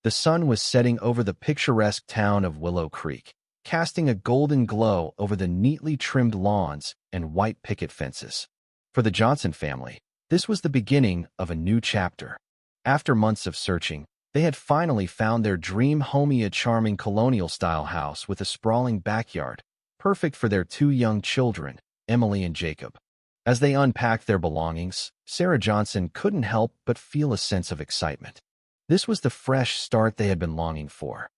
The sun was setting over the picturesque town of Willow Creek, casting a golden glow over the neatly trimmed lawns and white picket fences. For the Johnson family, this was the beginning of a new chapter. After months of searching, they had finally found their dream home, a charming colonial-style house with a sprawling backyard, perfect for their two young children, Emily and Jacob. As they unpacked their belongings, Sarah Johnson couldn't help but feel a sense of excitement. This was the fresh start they had been longing for.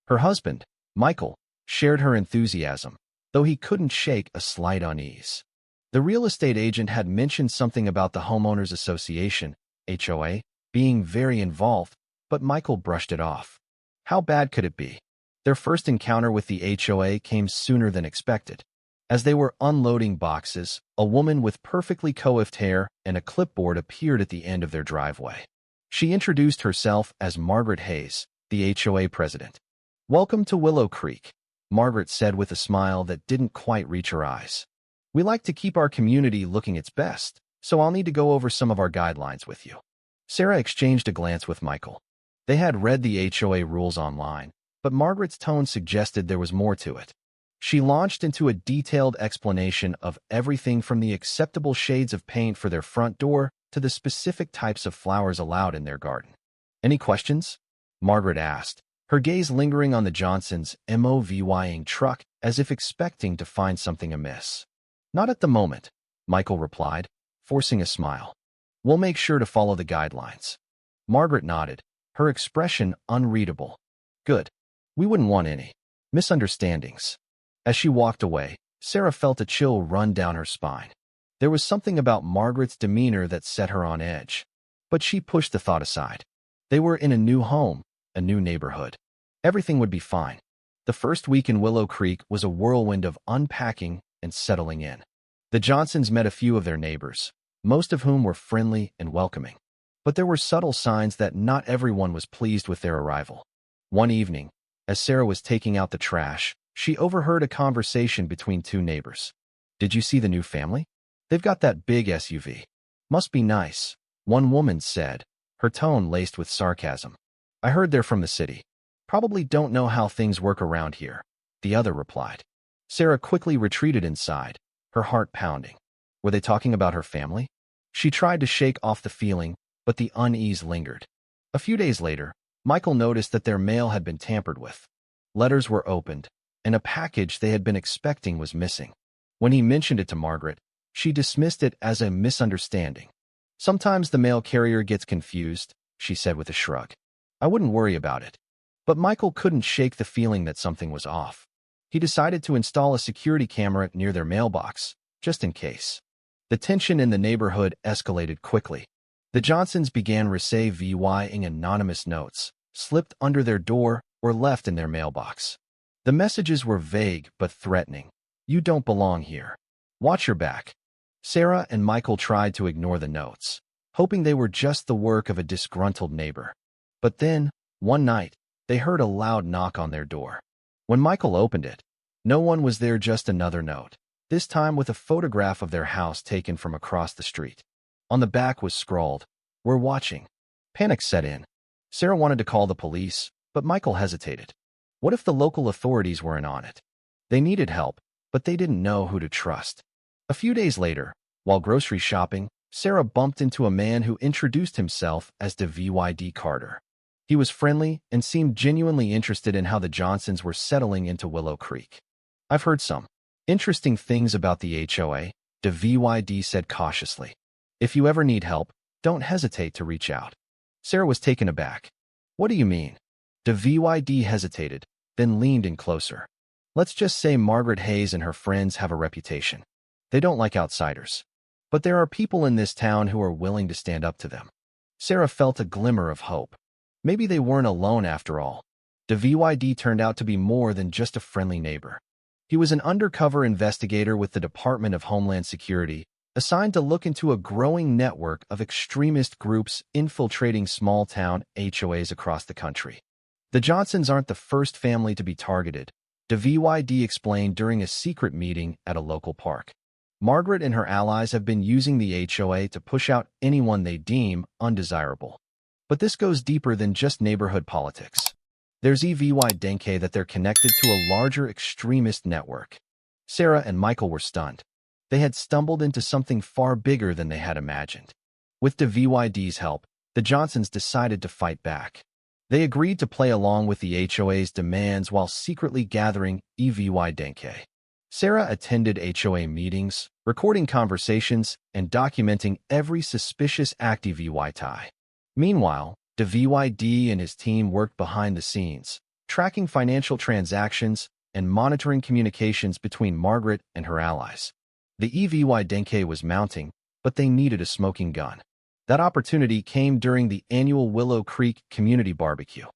Her husband, Michael, shared her enthusiasm, though he couldn't shake a slight unease. The real estate agent had mentioned something about the Homeowners Association, HOA, being very involved, but Michael brushed it off. How bad could it be? Their first encounter with the HOA came sooner than expected. As they were unloading boxes, a woman with perfectly coiffed hair and a clipboard appeared at the end of their driveway. She introduced herself as Margaret Hayes, the HOA president. "Welcome to Willow Creek," Margaret said with a smile that didn't quite reach her eyes. "We like to keep our community looking its best, so I'll need to go over some of our guidelines with you." Sarah exchanged a glance with Michael. They had read the HOA rules online, but Margaret's tone suggested there was more to it. She launched into a detailed explanation of everything from the acceptable shades of paint for their front door to the specific types of flowers allowed in their garden. "Any questions?" Margaret asked, her gaze lingering on the Johnsons' moving truck as if expecting to find something amiss. "Not at the moment," Michael replied, forcing a smile. "We'll make sure to follow the guidelines." Margaret nodded, her expression unreadable. "Good. We wouldn't want any misunderstandings." As she walked away, Sarah felt a chill run down her spine. There was something about Margaret's demeanor that set her on edge. But she pushed the thought aside. They were in a new home, a new neighborhood. Everything would be fine. The first week in Willow Creek was a whirlwind of unpacking and settling in. The Johnsons met a few of their neighbors, most of whom were friendly and welcoming. But there were subtle signs that not everyone was pleased with their arrival. One evening, as Sarah was taking out the trash, she overheard a conversation between two neighbors. "Did you see the new family? They've got that big SUV. Must be nice," one woman said, her tone laced with sarcasm. "I heard they're from the city. Probably don't know how things work around here," the other replied. Sarah quickly retreated inside, her heart pounding. Were they talking about her family? She tried to shake off the feeling, but the unease lingered. A few days later, Michael noticed that their mail had been tampered with. Letters were opened, and a package they had been expecting was missing. When he mentioned it to Margaret, she dismissed it as a misunderstanding. "Sometimes the mail carrier gets confused," she said with a shrug. "I wouldn't worry about it." But Michael couldn't shake the feeling that something was off. He decided to install a security camera near their mailbox, just in case. The tension in the neighborhood escalated quickly. The Johnsons began receiving anonymous notes, slipped under their door or left in their mailbox. The messages were vague but threatening. "You don't belong here. Watch your back." Sarah and Michael tried to ignore the notes, hoping they were just the work of a disgruntled neighbor. But then, one night, they heard a loud knock on their door. When Michael opened it, no one was there, just another note, this time with a photograph of their house taken from across the street. On the back was scrawled, "We're watching." Panic set in. Sarah wanted to call the police, but Michael hesitated. What if the local authorities were in on it? They needed help, but they didn't know who to trust. A few days later, while grocery shopping, Sarah bumped into a man who introduced himself as David Carter. He was friendly and seemed genuinely interested in how the Johnsons were settling into Willow Creek. "I've heard some interesting things about the HOA," David said cautiously. "If you ever need help, don't hesitate to reach out." Sarah was taken aback. "What do you mean?" David hesitated, then leaned in closer. "Let's just say Margaret Hayes and her friends have a reputation. They don't like outsiders. But there are people in this town who are willing to stand up to them." Sarah felt a glimmer of hope. Maybe they weren't alone after all. David turned out to be more than just a friendly neighbor. He was an undercover investigator with the Department of Homeland Security, assigned to look into a growing network of extremist groups infiltrating small-town HOAs across the country. "The Johnsons aren't the first family to be targeted," David explained during a secret meeting at a local park. "Margaret and her allies have been using the HOA to push out anyone they deem undesirable." But this goes deeper than just neighborhood politics. There's evidence that they're connected to a larger extremist network. Sarah and Michael were stunned. They had stumbled into something far bigger than they had imagined. With the VYD's help, the Johnsons decided to fight back. They agreed to play along with the HOA's demands while secretly gathering evidence. Sarah attended HOA meetings, recording conversations, and documenting every suspicious act evidence. Meanwhile, the VYD and his team worked behind the scenes, tracking financial transactions and monitoring communications between Margaret and her allies. The evidence was mounting, but they needed a smoking gun. That opportunity came during the annual Willow Creek community barbecue.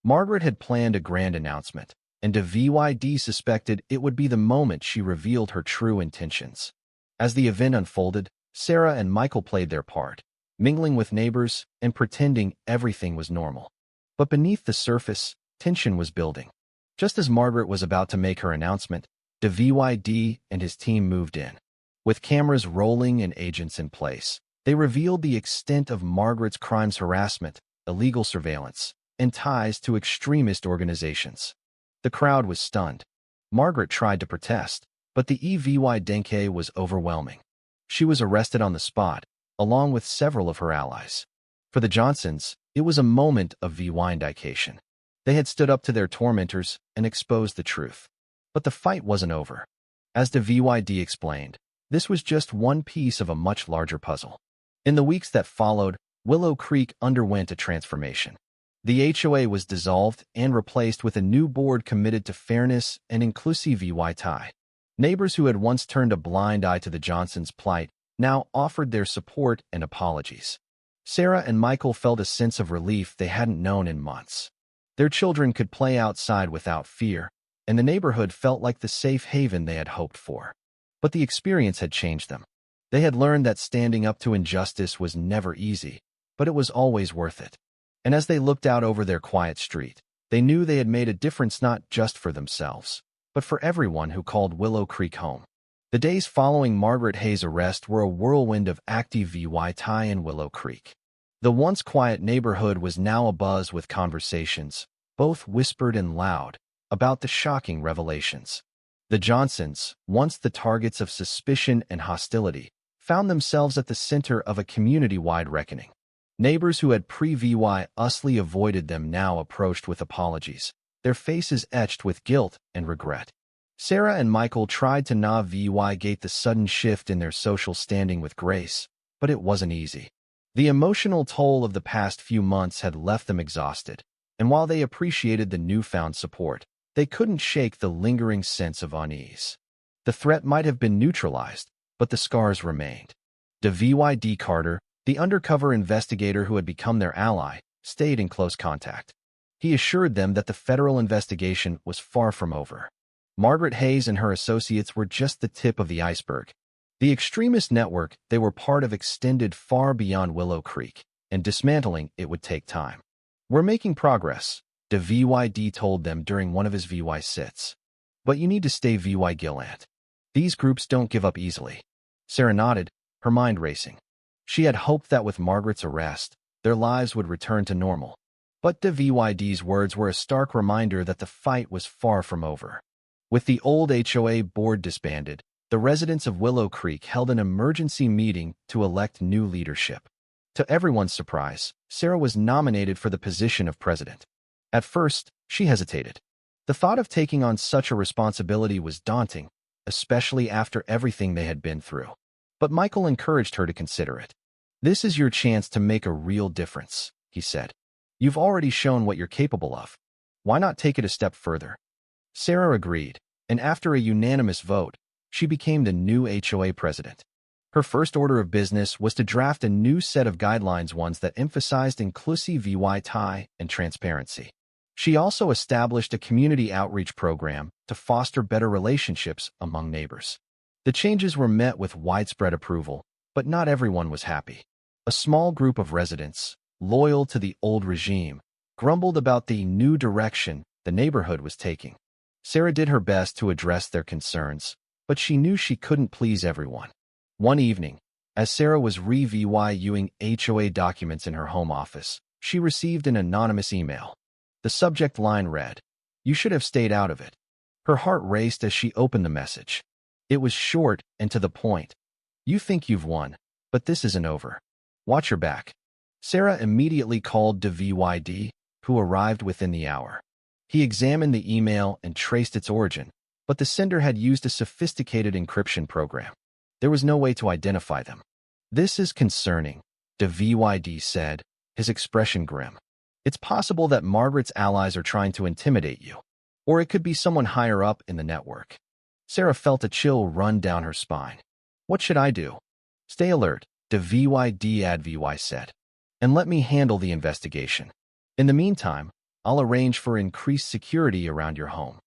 Margaret had planned a grand announcement, and the VYD suspected it would be the moment she revealed her true intentions. As the event unfolded, Sarah and Michael played their part, mingling with neighbors and pretending everything was normal. But beneath the surface, tension was building. Just as Margaret was about to make her announcement, the VYD and his team moved in. With cameras rolling and agents in place, they revealed the extent of Margaret's crimes: harassment, illegal surveillance, and ties to extremist organizations. The crowd was stunned. Margaret tried to protest, but the evidence was overwhelming. She was arrested on the spot, along with several of her allies. For the Johnsons, it was a moment of vindication. They had stood up to their tormentors and exposed the truth. But the fight wasn't over. As the VYD explained, this was just one piece of a much larger puzzle. In the weeks that followed, Willow Creek underwent a transformation. The HOA was dissolved and replaced with a new board committed to fairness and inclusivity. Neighbors who had once turned a blind eye to the Johnsons' plight now offered their support and apologies. Sarah and Michael felt a sense of relief they hadn't known in months. Their children could play outside without fear, and the neighborhood felt like the safe haven they had hoped for. But the experience had changed them. They had learned that standing up to injustice was never easy, but it was always worth it. And as they looked out over their quiet street, they knew they had made a difference not just for themselves, but for everyone who called Willow Creek home. The days following Margaret Hayes' arrest were a whirlwind of active VYT in Willow Creek. The once quiet neighborhood was now abuzz with conversations, both whispered and loud, about the shocking revelations. The Johnsons, once the targets of suspicion and hostility, found themselves at the center of a community-wide reckoning. Neighbors who had previously avoided them now approached with apologies, their faces etched with guilt and regret. Sarah and Michael tried to navigate the sudden shift in their social standing with grace, but it wasn't easy. The emotional toll of the past few months had left them exhausted, and while they appreciated the newfound support, they couldn't shake the lingering sense of unease. The threat might have been neutralized, but the scars remained. The VYD Carter, the undercover investigator who had become their ally, stayed in close contact. He assured them that the federal investigation was far from over. Margaret Hayes and her associates were just the tip of the iceberg. The extremist network they were part of extended far beyond Willow Creek, and dismantling it would take time. "We're making progress," the VYD told them during one of his VY sits. "But you need to stay vigilant. These groups don't give up easily." Sarah nodded, her mind racing. She had hoped that with Margaret's arrest, their lives would return to normal. But the VYD's words were a stark reminder that the fight was far from over. With the old HOA board disbanded, the residents of Willow Creek held an emergency meeting to elect new leadership. To everyone's surprise, Sarah was nominated for the position of president. At first, she hesitated. The thought of taking on such a responsibility was daunting, especially after everything they had been through. But Michael encouraged her to consider it. "This is your chance to make a real difference," he said. "You've already shown what you're capable of. Why not take it a step further?" Sarah agreed, and after a unanimous vote, she became the new HOA president. Her first order of business was to draft a new set of guidelines, ones that emphasized inclusivity and transparency. She also established a community outreach program to foster better relationships among neighbors. The changes were met with widespread approval, but not everyone was happy. A small group of residents, loyal to the old regime, grumbled about the new direction the neighborhood was taking. Sarah did her best to address their concerns, but she knew she couldn't please everyone. One evening, as Sarah was reviewing HOA documents in her home office, She received an anonymous email. The subject line read, "You should have stayed out of it." Her heart raced as she opened the message. It was short and to the point. "You think you've won, but this isn't over. Watch your back." Sarah immediately called DVYD, who arrived within the hour. He examined the email and traced its origin, but the sender had used a sophisticated encryption program. There was no way to identify them. "This is concerning," DVYD said, his expression grim. "It's possible that Margaret's allies are trying to intimidate you. Or it could be someone higher up in the network." Sarah felt a chill run down her spine. "What should I do?" "Stay alert," DVYD AdVY said, "and let me handle the investigation. In the meantime, I'll arrange for increased security around your home."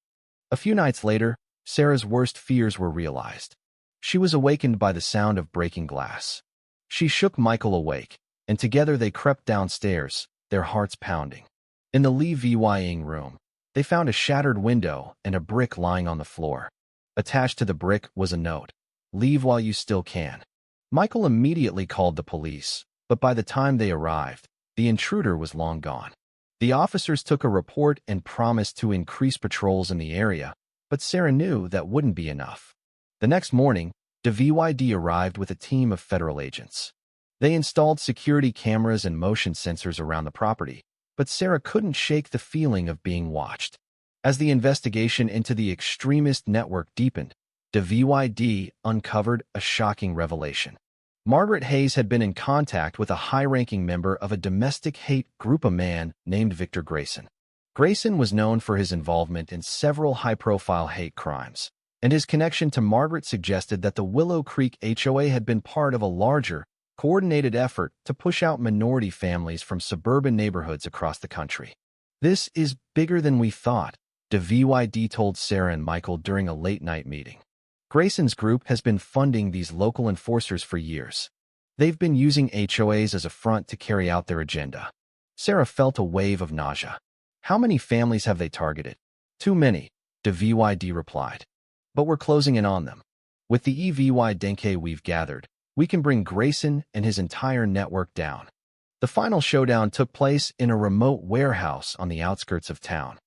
A few nights later, Sarah's worst fears were realized. She was awakened by the sound of breaking glass. She shook Michael awake, and together they crept downstairs, their hearts pounding. In the living room, they found a shattered window and a brick lying on the floor. Attached to the brick was a note, "Leave while you still can." Michael immediately called the police, but by the time they arrived, the intruder was long gone. The officers took a report and promised to increase patrols in the area, but Sarah knew that wouldn't be enough. The next morning, DVYD arrived with a team of federal agents. They installed security cameras and motion sensors around the property, but Sarah couldn't shake the feeling of being watched. As the investigation into the extremist network deepened, DVYD uncovered a shocking revelation. Margaret Hayes had been in contact with a high-ranking member of a domestic hate group, a man named Victor Grayson. Grayson was known for his involvement in several high-profile hate crimes, and his connection to Margaret suggested that the Willow Creek HOA had been part of a larger, coordinated effort to push out minority families from suburban neighborhoods across the country. "This is bigger than we thought," DVYD told Sarah and Michael during a late-night meeting. "Grayson's group has been funding these local enforcers for years. They've been using HOAs as a front to carry out their agenda." Sarah felt a wave of nausea. "How many families have they targeted?" "Too many," DVYD replied. "But we're closing in on them. With the evidence we've gathered, we can bring Grayson and his entire network down." The final showdown took place in a remote warehouse on the outskirts of town.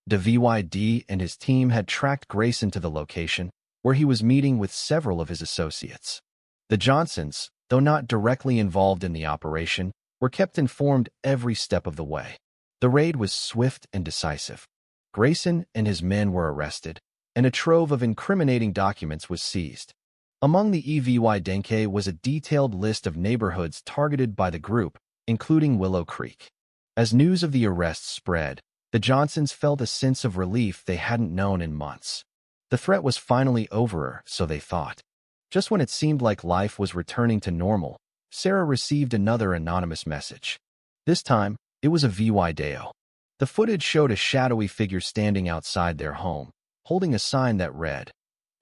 DVYD and his team had tracked Grayson to the location, where he was meeting with several of his associates. The Johnsons, though not directly involved in the operation, were kept informed every step of the way. The raid was swift and decisive. Grayson and his men were arrested, and a trove of incriminating documents was seized. Among the evidence was a detailed list of neighborhoods targeted by the group, including Willow Creek. As news of the arrests spread, the Johnsons felt a sense of relief they hadn't known in months. The threat was finally over, so they thought. Just when it seemed like life was returning to normal, Sarah received another anonymous message. This time, it was a video. The footage showed a shadowy figure standing outside their home, holding a sign that read,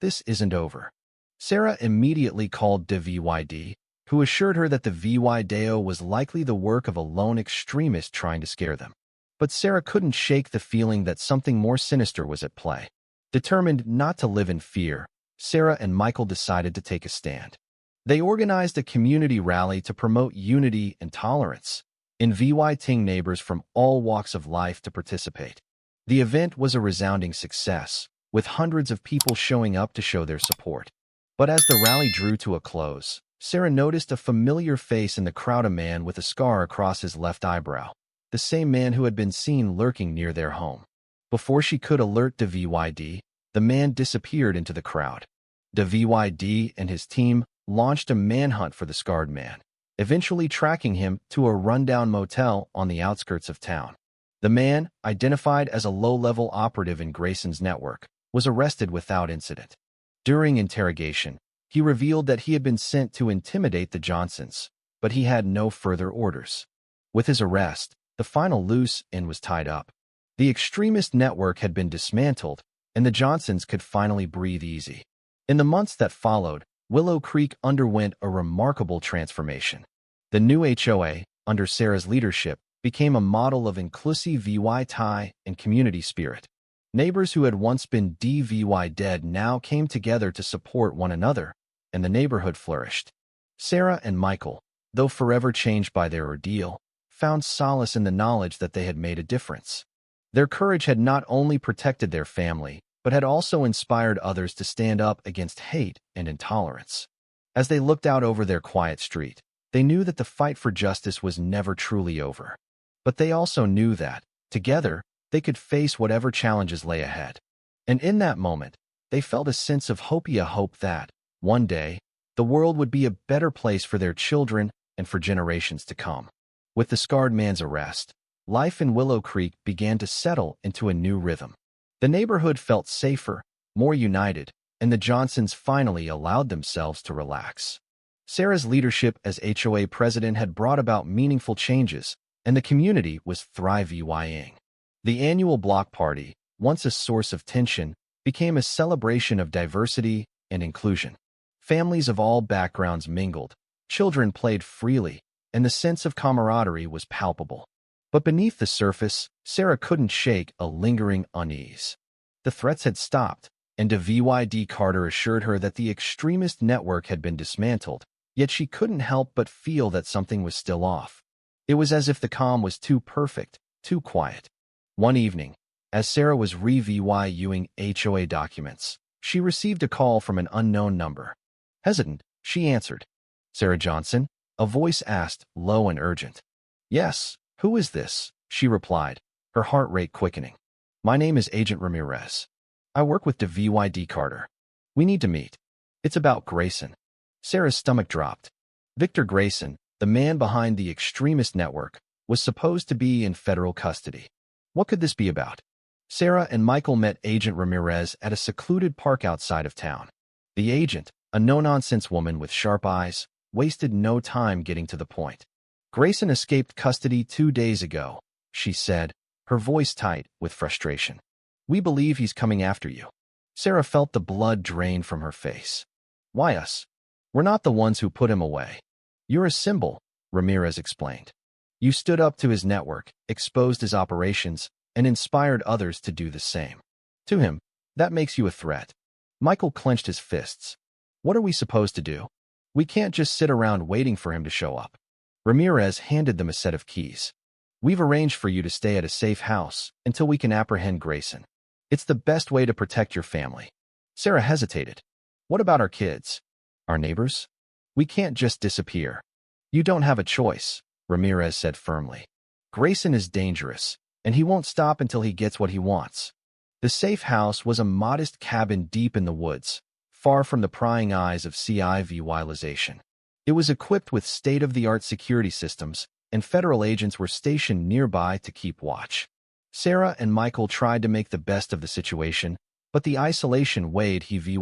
"This isn't over." Sarah immediately called DVYD, who assured her that the video was likely the work of a lone extremist trying to scare them. But Sarah couldn't shake the feeling that something more sinister was at play. Determined not to live in fear, Sarah and Michael decided to take a stand. They organized a community rally to promote unity and tolerance, inviting neighbors from all walks of life to participate. The event was a resounding success, with hundreds of people showing up to show their support. But as the rally drew to a close, Sarah noticed a familiar face in the crowd, a man with a scar across his left eyebrow, the same man who had been seen lurking near their home. Before she could alert DVYD, the man disappeared into the crowd. DVYD and his team launched a manhunt for the scarred man, eventually tracking him to a rundown motel on the outskirts of town. The man, identified as a low-level operative in Grayson's network, was arrested without incident. During interrogation, he revealed that he had been sent to intimidate the Johnsons, but he had no further orders. With his arrest, the final loose end was tied up. The extremist network had been dismantled, and the Johnsons could finally breathe easy. In the months that followed, Willow Creek underwent a remarkable transformation. The new HOA, under Sarah's leadership, became a model of inclusivity and community spirit. Neighbors who had once been dead now came together to support one another, and the neighborhood flourished. Sarah and Michael, though forever changed by their ordeal, found solace in the knowledge that they had made a difference. Their courage had not only protected their family, but had also inspired others to stand up against hate and intolerance. As they looked out over their quiet street, they knew that the fight for justice was never truly over. But they also knew that, together, they could face whatever challenges lay ahead. And in that moment, they felt a sense of hope that, one day, the world would be a better place for their children and for generations to come. With the scarred man's arrest, life in Willow Creek began to settle into a new rhythm. The neighborhood felt safer, more united, and the Johnsons finally allowed themselves to relax. Sarah's leadership as HOA president had brought about meaningful changes, and the community was thriving. The annual block party, once a source of tension, became a celebration of diversity and inclusion. Families of all backgrounds mingled, children played freely, and the sense of camaraderie was palpable. But beneath the surface, Sarah couldn't shake a lingering unease. The threats had stopped, and Vid Carter assured her that the extremist network had been dismantled, yet she couldn't help but feel that something was still off. It was as if the calm was too perfect, too quiet. One evening, as Sarah was reviewing HOA documents, she received a call from an unknown number. Hesitant, she answered. "Sarah Johnson?" a voice asked, low and urgent. "Yes, who is this?" she replied, her heart rate quickening. "My name is Agent Ramirez. I work with Vid Carter. We need to meet. It's about Grayson." Sarah's stomach dropped. Victor Grayson, the man behind the extremist network, was supposed to be in federal custody. What could this be about? Sarah and Michael met Agent Ramirez at a secluded park outside of town. The agent, a no-nonsense woman with sharp eyes, wasted no time getting to the point. "Grayson escaped custody 2 days ago," she said, her voice tight with frustration. "We believe he's coming after you." Sarah felt the blood drain from her face. "Why us? We're not the ones who put him away. You're a symbol," Ramirez explained. "You stood up to his network, exposed his operations, and inspired others to do the same. To him, that makes you a threat." Michael clenched his fists. "What are we supposed to do? We can't just sit around waiting for him to show up." Ramirez handed them a set of keys. "We've arranged for you to stay at a safe house until we can apprehend Grayson. It's the best way to protect your family." Sarah hesitated. "What about our kids? Our neighbors? We can't just disappear." "You don't have a choice," Ramirez said firmly. "Grayson is dangerous, and he won't stop until he gets what he wants." The safe house was a modest cabin deep in the woods, far from the prying eyes of civilization. It was equipped with state-of-the-art security systems, and federal agents were stationed nearby to keep watch. Sarah and Michael tried to make the best of the situation, but the isolation weighed heavily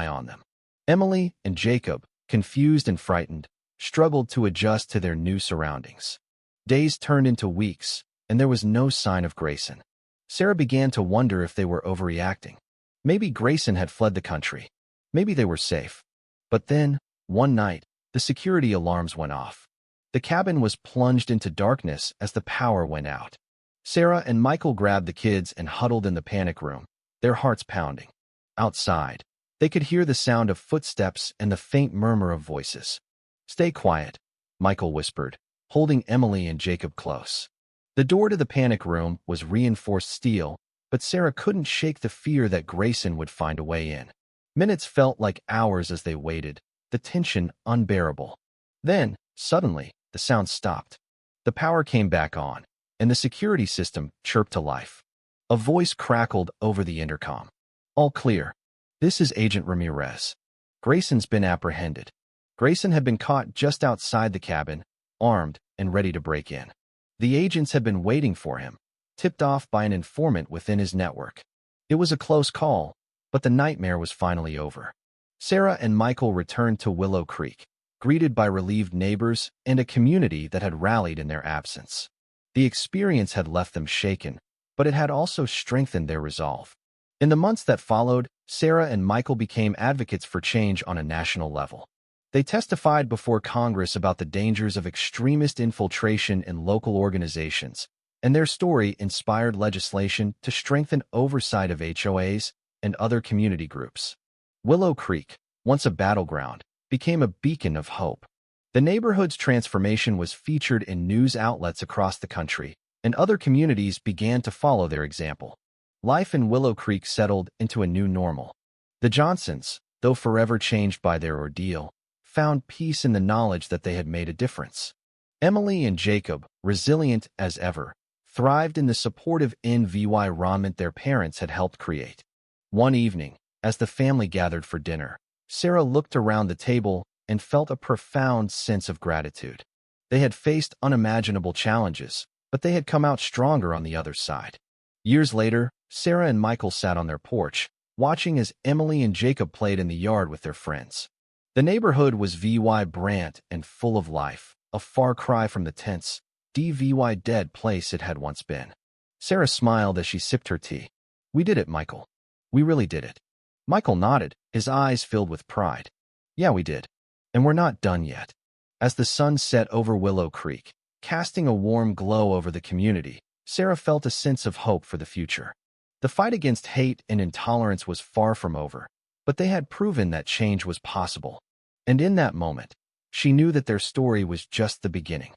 on them. Emily and Jacob, confused and frightened, struggled to adjust to their new surroundings. Days turned into weeks, and there was no sign of Grayson. Sarah began to wonder if they were overreacting. Maybe Grayson had fled the country. Maybe they were safe. But then, one night, the security alarms went off. The cabin was plunged into darkness as the power went out. Sarah and Michael grabbed the kids and huddled in the panic room, their hearts pounding. Outside, they could hear the sound of footsteps and the faint murmur of voices. "Stay quiet," Michael whispered, holding Emily and Jacob close. The door to the panic room was reinforced steel, but Sarah couldn't shake the fear that Grayson would find a way in. Minutes felt like hours as they waited, the tension unbearable. Then, suddenly, the sound stopped. The power came back on, and the security system chirped to life. A voice crackled over the intercom. "All clear. This is Agent Ramirez. Grayson's been apprehended." Grayson had been caught just outside the cabin, armed and ready to break in. The agents had been waiting for him, tipped off by an informant within his network. It was a close call, but the nightmare was finally over. Sarah and Michael returned to Willow Creek, greeted by relieved neighbors and a community that had rallied in their absence. The experience had left them shaken, but it had also strengthened their resolve. In the months that followed, Sarah and Michael became advocates for change on a national level. They testified before Congress about the dangers of extremist infiltration in local organizations, and their story inspired legislation to strengthen oversight of HOAs and other community groups. Willow Creek, once a battleground, became a beacon of hope. The neighborhood's transformation was featured in news outlets across the country, and other communities began to follow their example. Life in Willow Creek settled into a new normal. The Johnsons, though forever changed by their ordeal, found peace in the knowledge that they had made a difference. Emily and Jacob, resilient as ever, thrived in the supportive environment their parents had helped create. One evening, as the family gathered for dinner, Sarah looked around the table and felt a profound sense of gratitude. They had faced unimaginable challenges, but they had come out stronger on the other side. Years later, Sarah and Michael sat on their porch, watching as Emily and Jacob played in the yard with their friends. The neighborhood was vibrant and full of life, a far cry from the tense, dead place it had once been. Sarah smiled as she sipped her tea. "We did it, Michael. We really did it." Michael nodded, his eyes filled with pride. "Yeah, we did. And we're not done yet." As the sun set over Willow Creek, casting a warm glow over the community, Sarah felt a sense of hope for the future. The fight against hate and intolerance was far from over, but they had proven that change was possible. And in that moment, she knew that their story was just the beginning.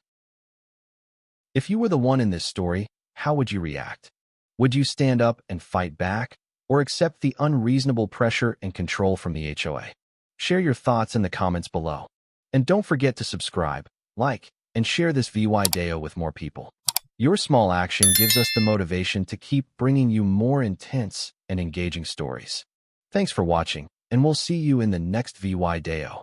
If you were the one in this story, how would you react? Would you stand up and fight back, or accept the unreasonable pressure and control from the HOA? Share your thoughts in the comments below. And don't forget to subscribe, like, and share this video with more people. Your small action gives us the motivation to keep bringing you more intense and engaging stories. Thanks for watching, and we'll see you in the next video.